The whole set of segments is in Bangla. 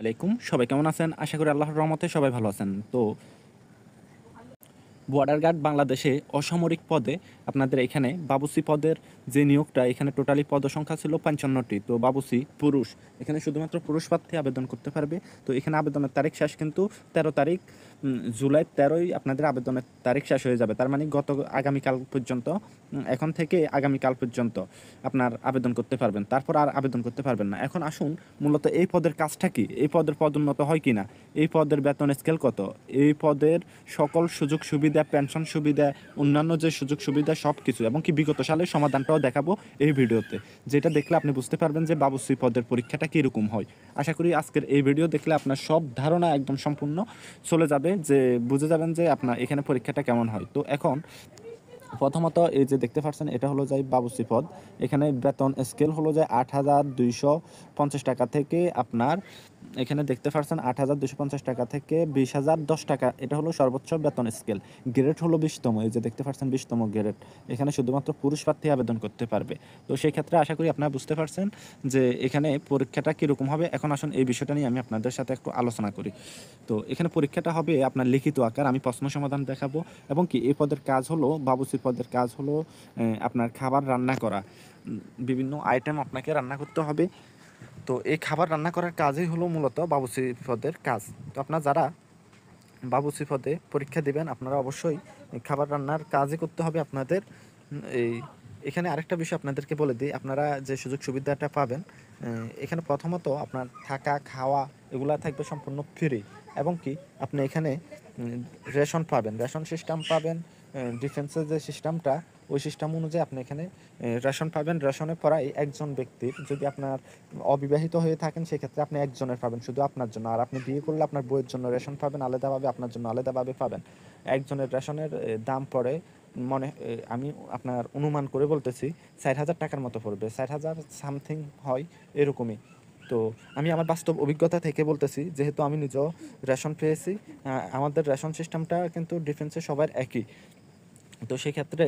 আলাইকুম, সবাই কেমন আছেন? আশা করি আল্লাহর রহমতে সবাই ভালো আছেন। তো বর্ডার গার্ড বাংলাদেশে অসামরিক পদে আপনাদের এখানে বাবুসি পদের যে নিয়োগটা এখানে টোটালি পদসংখ্যা ছিল ৫৫টি। তো বাবুসি পুরুষ, এখানে শুধুমাত্র পুরুষ প্রার্থী আবেদন করতে পারবে। তো এখানে আবেদনের তারিখ শেষ কিন্তু ১৩ তারিখ, জুলাই ১৩ই আপনাদের আবেদনের তারিখ শেষ হয়ে যাবে। তার মানে আগামীকাল পর্যন্ত, এখন থেকে আগামীকাল পর্যন্ত আপনার আবেদন করতে পারবেন, তারপর আর আবেদন করতে পারবেন না। এখন আসুন, মূলত এই পদের কাজটা কি, এই পদের পদোন্নত হয় কি না, এই পদের বেতন স্কেল কত, এই পদের সকল সুযোগ সুবিধা, পেনশন সুবিধা, অন্যান্য যে সুযোগ সুবিধা সব কিছু, এবং কি বিগত সালের সমাধানটাও দেখাবো এই ভিডিওতে, যেটা দেখলে আপনি বুঝতে পারবেন যে বাবুসি পদের পরীক্ষাটা কীরকম হয়। আশা করি আজকের এই ভিডিও দেখলে আপনার সব ধারণা একদম সম্পূর্ণ চলে যাবে, যে বুঝে যাবেন যে আপনার এখানে পরীক্ষাটা কেমন হয়। তো এখন প্রথমত এই যে দেখতে পাচ্ছেন, এটা হলো যায় বাবুসি পদ। এখানে বেতন স্কেল হলো যায় ৮,২৫০ টাকা থেকে আপনার, এখানে দেখতে পাচ্ছেন ৮,২৫০ টাকা থেকে ২০,০১০ টাকা, এটা হলো সর্বোচ্চ বেতন স্কেল। গ্রেড হলো ২০তম, এই যে দেখতে পাচ্ছেন ২০তম গ্রেড। এখানে শুধুমাত্র পুরুষ প্রার্থী আবেদন করতে পারবে। তো সেই ক্ষেত্রে আশা করি আপনারা বুঝতে পারছেন যে এখানে পরীক্ষাটা কীরকম হবে। এখন আসুন এই বিষয়টা নিয়ে আমি আপনাদের সাথে একটু আলোচনা করি। তো এখানে পরীক্ষাটা হবে আপনার লিখিত আকার, আমি প্রশ্ন সমাধান দেখাবো। এবং কি এই পদের কাজ হলো, বাবুসি পদের কাজ হলো আপনার খাবার রান্না করা, বিভিন্ন আইটেম আপনাকে রান্না করতে হবে। তো এই খাবার রান্না করার কাজই হলো মূলত বাবুসি পদের কাজ। তো আপনারা যারা বাবুসি পদে পরীক্ষা দেবেন, আপনারা অবশ্যই খাবার রান্নার কাজই করতে হবে আপনাদের। এই এখানে আরেকটা বিষয় আপনাদেরকে বলে দিই, আপনারা যে সুযোগ সুবিধাটা পাবেন, এখানে প্রথমত আপনার থাকা খাওয়া এগুলা থাকবে সম্পূর্ণ ফ্রি। এবং কি আপনি এখানে রেশন পাবেন, রেশন সিস্টেম পাবেন। ডিফেন্সের যে সিস্টেমটা, ওই সিস্টেম অনুযায়ী আপনি এখানে রেশন পাবেন। রেশনে পড়াই একজন ব্যক্তির, যদি আপনার অবিবাহিত হয়ে থাকেন সেক্ষেত্রে আপনি একজনের পাবেন, শুধু আপনার জন্য। আর আপনি বিয়ে করলে আপনার বউয়ের জন্য রেশন পাবেন আলাদাভাবে, আপনার জন্য আলাদাভাবে পাবেন। একজনের রেশনের দাম পড়ে আমি আপনার অনুমান করে বলতেছি ৬০,০০০ টাকার মতো পড়বে, ৬০,০০০ সামথিং হয় এরকমই। তো আমি আমার বাস্তব অভিজ্ঞতা থেকে বলতেছি, যেহেতু আমি নিজেও রেশন পেয়েছি। আমাদের রেশন সিস্টেমটা কিন্তু ডিফেন্সে সবার একই। তো সেক্ষেত্রে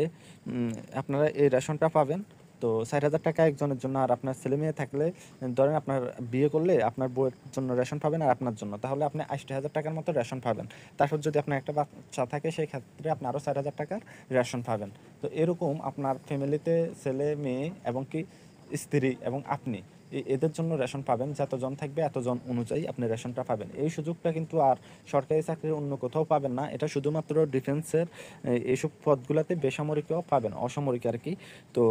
আপনারা এই রেশনটা পাবেন। তো ৬০,০০০ টাকা একজনের জন্য। আর আপনার ছেলে মেয়ে থাকলে, ধরেন আপনার বিয়ে করলে আপনার বউয়ের জন্য রেশন পাবেন আর আপনার জন্য, তাহলে আপনি ৮০,০০০ টাকার মতো রেশন পাবেন। তারপর যদি আপনার একটা বাচ্চা থাকে সেই ক্ষেত্রে আপনি আরও ৪,০০০ টাকার রেশন পাবেন। তো এরকম আপনার ফ্যামিলিতে ছেলে মেয়ে এবং কি স্ত্রী এবং আপনি এদের জন্য রেশন পাবেন। যতজন থাকবে এতজন অনুযায়ী আপনি রেশনটা পাবেন। এই সুযোগটা কিন্তু আর সরকারি চাকরির অন্য কোথাও পাবেন না। এটা শুধুমাত্র ডিফেন্সের এইসব পদগুলোতে, বেসামরিকও পাবেন, অসামরিক আর কি। তো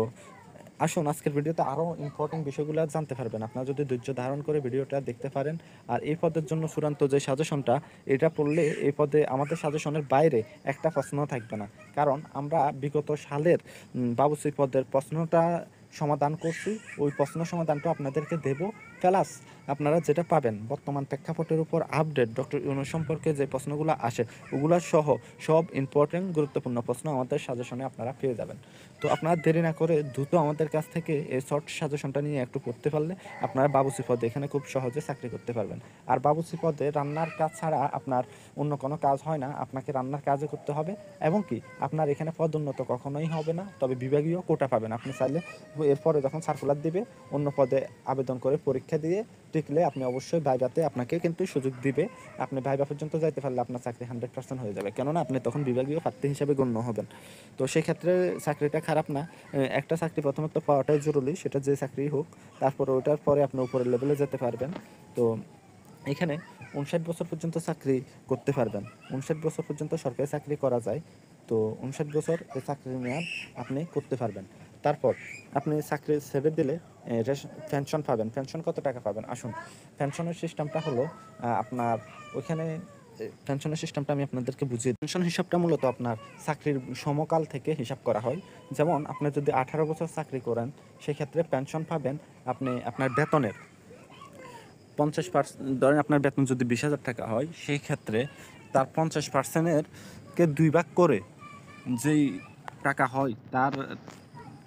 আসুন আজকের ভিডিওতে আরও ইম্পর্টেন্ট বিষয়গুলো জানতে পারবেন, আপনারা যদি ধৈর্য ধারণ করে ভিডিওটা দেখতে পারেন। আর এই পদের জন্য চূড়ান্ত যে সাজেশনটা, এটা পড়লে এই পদে আমাদের সাজেশনের বাইরে একটা প্রশ্ন থাকবে না। কারণ আমরা বিগত সালের বাবুসি পদের প্রশ্নটা সমাধান করছি, ওই প্রশ্ন সমাধানটা আপনাদেরকে দেব। প্লাস আপনারা যেটা পাবেন বর্তমান প্রেক্ষাপটের উপর আপডেট, ডক্টর ইউনূস সম্পর্কে যে প্রশ্নগুলো আসে ওগুলো সহ সব ইম্পর্টেন্ট গুরুত্বপূর্ণ প্রশ্ন আমাদের সাজেশনে আপনারা পেয়ে যাবেন। তো আপনারা দেরি না করে দ্রুত আমাদের কাছ থেকে এই শর্ট সাজেশনটা নিয়ে একটু পড়তে পারলে আপনারা বাবুসি পদে এখানে খুব সহজে চাকরি করতে পারবেন। আর বাবুসি পদে রান্নার কাজ ছাড়া আপনার অন্য কোনো কাজ হয় না, আপনাকে রান্নার কাজও করতে হবে। এবং কি আপনার এখানে পদোন্নত কখনোই হবে না, তবে বিভাগীয় কোটা পাবেন। আপনি চাইলে এরপরে যখন সার্কুলার দিবে, অন্য পদে আবেদন করে পরীক্ষা দিয়ে টিকলে আপনি অবশ্যই ভাইভাতে আপনাকে কিন্তু সুযোগ দিবে। আপনি ভাইভা পর্যন্ত যাইতে পারলে আপনার চাকরি 100% হয়ে যাবে, কেননা আপনি তখন বিভাগীয় প্রার্থী হিসেবে গণ্য হবেন। তো সেই ক্ষেত্রে চাকরিটা খারাপ না। একটা চাকরি প্রথমত পাওয়াটাই জরুরি, সেটা যে চাকরি হোক। তারপরে ওটার পরে আপনি উপরের লেভেলে যেতে পারবেন। তো এখানে ৫৯ বছর পর্যন্ত চাকরি করতে পারবেন। ৫৯ বছর পর্যন্ত সরকারি চাকরি করা যায়। তো ৫৯ বছর এই চাকরির মেয়াদ আপনি করতে পারবেন। তারপর আপনি চাকরি ছেড়ে দিলে পেনশন পাবেন। পেনশন কত টাকা পাবেন আসুন। পেনশনের সিস্টেমটা হলো আপনার ওইখানে, পেনশনের সিস্টেমটা আমি আপনাদেরকে বুঝিয়ে দিই। পেনশন হিসাবটা মূলত আপনার চাকরির সমকাল থেকে হিসাব করা হয়। যেমন আপনি যদি ১৮ বছর চাকরি করেন, সেক্ষেত্রে পেনশন পাবেন আপনি আপনার বেতনের ৫০%। ধরেন আপনার বেতন যদি ২০,০০০ টাকা হয়, সেই ক্ষেত্রে তার ৫০%-এর কে ২ ভাগ করে যেই টাকা হয়, তার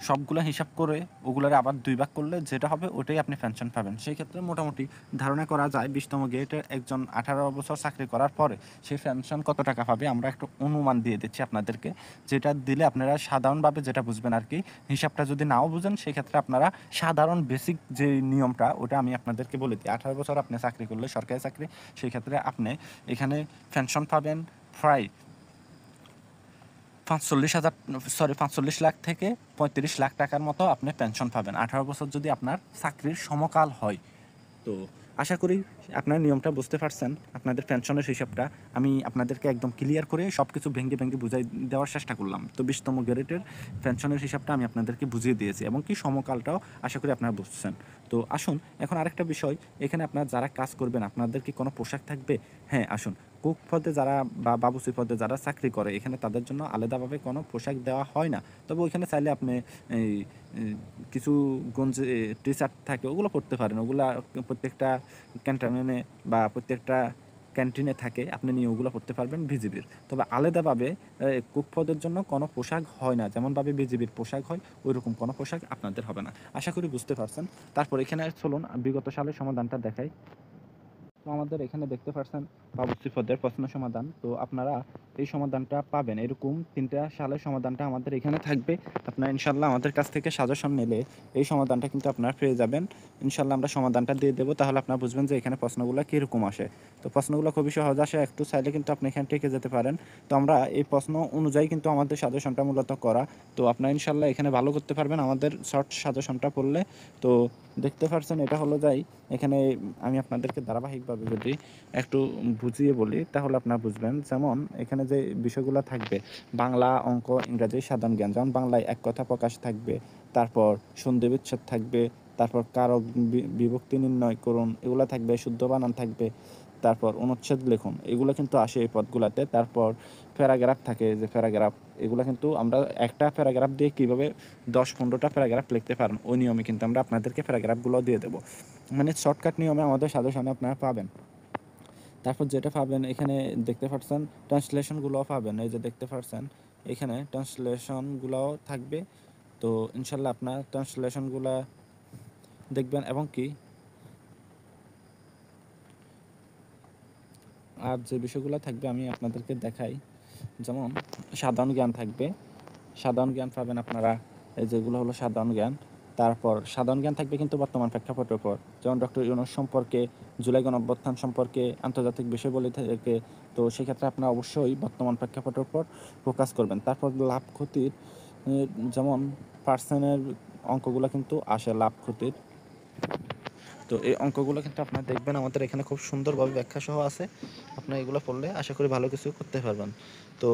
সবগুলো হিসাব করে ওগুলোর আবার 2 ভাগ করলে যেটা হবে ওটাই আপনি পেনশন পাবেন। সেই ক্ষেত্রে মোটামুটি ধারণা করা যায় 20তম গ্রেডের একজন 18 বছর চাকরি করার পরে সে পেনশন কত টাকা পাবে আমরা একটু অনুমান দিয়ে দিচ্ছি আপনাদেরকে। যেটা দিলে আপনারা সাধারণভাবে যেটা বুঝবেন আরকি। হিসাবটা যদি নাও বুঝেন সেক্ষেত্রে আপনারা সাধারণ বেসিক যে নিয়মটা ওটা আমি আপনাদেরকে বলে দিই। 18 বছর আপনি চাকরি করলে সরকারি চাকরি, সেই ক্ষেত্রে আপনি এখানে পেনশন পাবেন প্রায় 45 লাখ থেকে 35 লাখ টাকার মতো আপনি পেনশন পাবেন 18 বছর যদি আপনার চাকরির সমকাল হয়। তো আশা করি আপনার নিয়মটা বুঝতে পারছেন। আপনাদের পেনশনের হিসাবটা আমি আপনাদেরকে একদম ক্লিয়ার করে সব কিছু ভেঙে বুঝাই দেওয়ার চেষ্টা করলাম। তো 20তম গ্রেডের পেনশনের হিসাবটা আমি আপনাদেরকে বুঝিয়ে দিয়েছি এবং কি সমকালটাও আশা করি আপনারা বুঝছেন। তো আসুন এখন আরেকটা বিষয়, এখানে আপনারা যারা কাজ করবেন আপনাদের কি কোনো পোশাক থাকবে? হ্যাঁ, আসুন কুক পদে যারা বা বাবুর্চি পদে যারা চাকরি করে এখানে তাদের জন্য আলাদাভাবে কোনো পোশাক দেওয়া হয় না। তবে ওইখানে চাইলে আপনি এই কিছু গঞ্জি টি-শার্ট থাকে ওগুলো পরতে পারেন। ওগুলা প্রত্যেকটা ক্যান্টনমেন্টে বা প্রত্যেকটা ক্যান্টিনে থাকে, আপনি নিয়ে ওগুলো পড়তে পারবেন বিজিবির। তবে আলাদাভাবে কুক পদের জন্য কোনো পোশাক হয় না। যেমনভাবে বিজিবির পোশাক হয় ওইরকম কোনো পোশাক আপনাদের হবে না। আশা করি বুঝতে পারছেন। তারপর এখানে চলুন বিগত সালের সমাধানটা দেখাই। তো আমাদের এখানে দেখতে পাচ্ছেন বাবুর্চি পদের প্রশ্ন সমাধান। তো আপনারা এই সমাধানটা পাবেন। এরকম 3টা সালের সমাধানটা আমাদের এখানে থাকবে। আপনারা ইনশাআল্লাহ আমাদের কাছ থেকে সাজেশন নিলে এই সমাধানটা কিন্তু আপনারা পেয়ে যাবেন। ইনশাআল্লাহ আমরা সমাধানটা দিয়ে দেব। তাহলে আপনারা বুঝবেন যে এখানে প্রশ্নগুলো কিরকম আসে। তো প্রশ্নগুলো খুবই সহজ আসে। একটু চাইলে কিন্তু আপনি এখানে টিকে যেতে পারেন। তো আমরা এই প্রশ্ন অনুযায়ী কিন্তু আমাদের সাজেশনটা মূলত করা। তো আপনারা ইনশাআল্লাহ এখানে ভালো করতে পারবেন আমাদের শর্ট সাজেশনটা পড়লে। তো দেখতে পাচ্ছেন এটা হলো যাই এখানে আমি আপনাদেরকে ধারাবাহিকভাবে যদি একটু বুঝিয়ে বলি তাহলে আপনারা বুঝবেন। যেমন এখানে যে বিষয়গুলো থাকবে বাংলা, অঙ্ক, ইংরাজি, সাধারণ জ্ঞান। যেমন বাংলায় এক কথা প্রকাশ থাকবে, তারপর সন্ধি বিচ্ছেদ থাকবে, তারপর কারক বিভক্তি নির্ণয় করুন এগুলো থাকবে, শুদ্ধ বানান থাকবে, তারপর অনুচ্ছেদ লিখুন এগুলো কিন্তু আসে এই পদগুলাতে। তারপর প্যারাগ্রাফ থাকে, যে প্যারাগ্রাফ এগুলো কিন্তু আমরা একটা প্যারাগ্রাফ দিয়ে কীভাবে 10-15টা প্যারাগ্রাফ লিখতে পারেন ওই নিয়মে কিন্তু আমরা আপনাদেরকে প্যারাগ্রাফগুলো দিয়ে দেবো। মানে শর্টকাট নিয়মে আমাদের সাজেশনে আপনারা পাবেন। তারপর যেটা পাবেন এখানে দেখতে পাচ্ছেন ট্রান্সলেশনগুলোও পাবেন। এই যে দেখতে পাচ্ছেন এখানে ট্রান্সলেশনগুলোও থাকবে। তো ইনশাল্লাহ আপনার ট্রান্সলেশনগুলো দেখবেন এবং কি আর যে বিষয়গুলো থাকবে আমি আপনাদেরকে দেখাই। যেমন সাধারণ জ্ঞান থাকবে, সাধারণ জ্ঞান পাবেন আপনারা। এই যেগুলো হলো সাধারণ জ্ঞান। তারপর সাধারণ জ্ঞান থাকবে কিন্তু বর্তমান প্রেক্ষাপটের উপর, যেমন ডক্টর ইউনূস সম্পর্কে, জুলাই গণঅভ্যুত্থান সম্পর্কে, আন্তর্জাতিক বিষয়বলি থেকে। তো সেক্ষেত্রে আপনারা অবশ্যই বর্তমান প্রেক্ষাপটের উপর ফোকাস করবেন। তারপর লাভ ক্ষতির যেমন পার্সেন্টের অঙ্কগুলো কিন্তু আসে লাভ ক্ষতির। তো এই অঙ্কগুলো কিন্তু আপনারা দেখবেন আমাদের এখানে খুব সুন্দরভাবে ব্যাখ্যা সহ আছে। আপনারা এগুলো পড়লে আশা করি ভালো কিছু করতে পারবেন। তো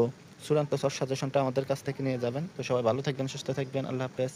চূড়ান্ত সাজেশনটা আমাদের কাছ থেকে নিয়ে যাবেন। তো সবাই ভালো থাকবেন, সুস্থ থাকবেন। আল্লাহ হাফেজ।